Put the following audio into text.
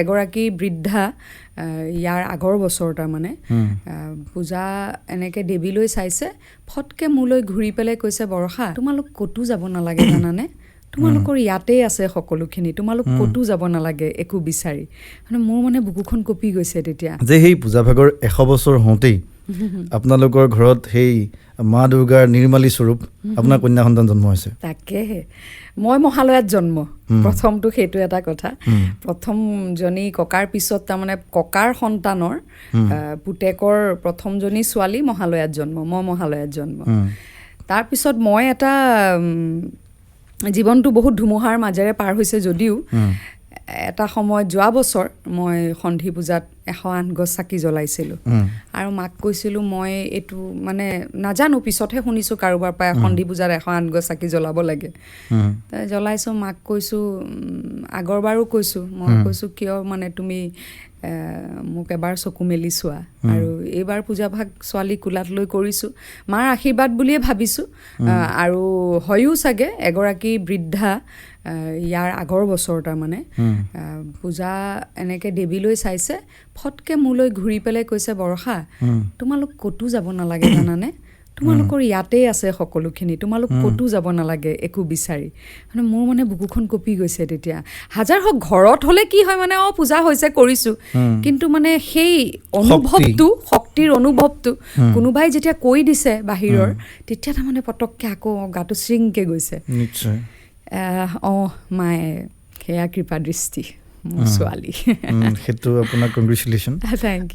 এগৰাকী বৃদ্ধা ইয়াৰ আগৰ বছৰ তাৰমানে পূজা এনেকৈ দেৱীলৈ চাইছে, ফটকৈ মোলৈ ঘূৰি পেলাই কৈছে, বৰষা তোমালোক ক'তো যাব নালাগে জানানে, তোমালোকৰ ইয়াতেই আছে সকলোখিনি, তোমালোক ক'তো যাব নালাগে একো বিচাৰি। মানে মোৰ মানে বুকুখন কঁপি গৈছে তেতিয়া যে সেই পূজা ভাগৰ 100 বছৰ হওঁতেই আপোনালোকৰ ঘৰত সেই মা দুৰ্গাৰ নিৰ্মালী স্বৰূপ আপোনাৰ কন্যা সন্তান জন্ম হৈছে। তাকেহে মই মহালয়াত জন্ম, প্ৰথমটো সেইটো এটা কথা। প্ৰথমজনী ককাৰ পিছত তাৰমানে ককাৰ সন্তানৰ পুতেকৰ প্ৰথমজনী ছোৱালী মহালয়াত জন্ম, মই মহালয়াত জন্ম। তাৰপিছত মই এটা জীৱনটো বহুত ধুমুহাৰ মাজেৰে পাৰ হৈছে যদিও এটা সময়ত যোৱা বছৰ মই সন্ধি পূজাত 108 গছ চাকি জ্বলাইছিলোঁ আৰু মাক কৈছিলোঁ মই এইটো মানে নাজানো, পিছতহে শুনিছোঁ কাৰোবাৰ পৰা সন্ধি পূজাত 108 গছ চাকি জ্বলাব লাগে। জ্বলাইছোঁ, মাক কৈছোঁ, আগৰবাৰো কৈছোঁ, মই কৈছোঁ কিয় মানে তুমি মোক এবাৰ চকু মেলি চোৱা, আৰু এইবাৰ পূজা ভাগ ছোৱালী কোলাত লৈ কৰিছোঁ, মাৰ আশীৰ্বাদ বুলিয়ে ভাবিছোঁ। আৰু হয়ো চাগে এগৰাকী বৃদ্ধা ইয়াৰ আগৰ বছৰ তাৰমানে পূজা এনেকৈ দেৱীলৈ চাইছে, ফটকৈ মোলৈ ঘূৰি পেলাই কৈছে, বৰষা তোমালোক ক'তো যাব নালাগে জানানে, তোমালোকৰ ইয়াতেই আছে সকলোখিনি, তোমালোক ক'তো যাব নালাগে একো বিচাৰি। মানে মোৰ মানে বুকুখন কঁপি গৈছে তেতিয়া। হাজাৰ হওক ঘৰত হ'লে কি হয় মানে পূজা হৈছে কৰিছোঁ, কিন্তু মানে সেই অনুভৱটো, শক্তিৰ অনুভৱটো কোনোবাই যেতিয়া কৈ দিছে বাহিৰৰ, তেতিয়া তাৰমানে পটককৈ আকৌ গাটো শৃংকৈ গৈছে। নিশ্চয় মায়ে সেয়া কৃপা দৃষ্টি মোৰ ছোৱালী। সেইটো আপোনাৰ কংগ্ৰেচুলেশ্যন। Thank U.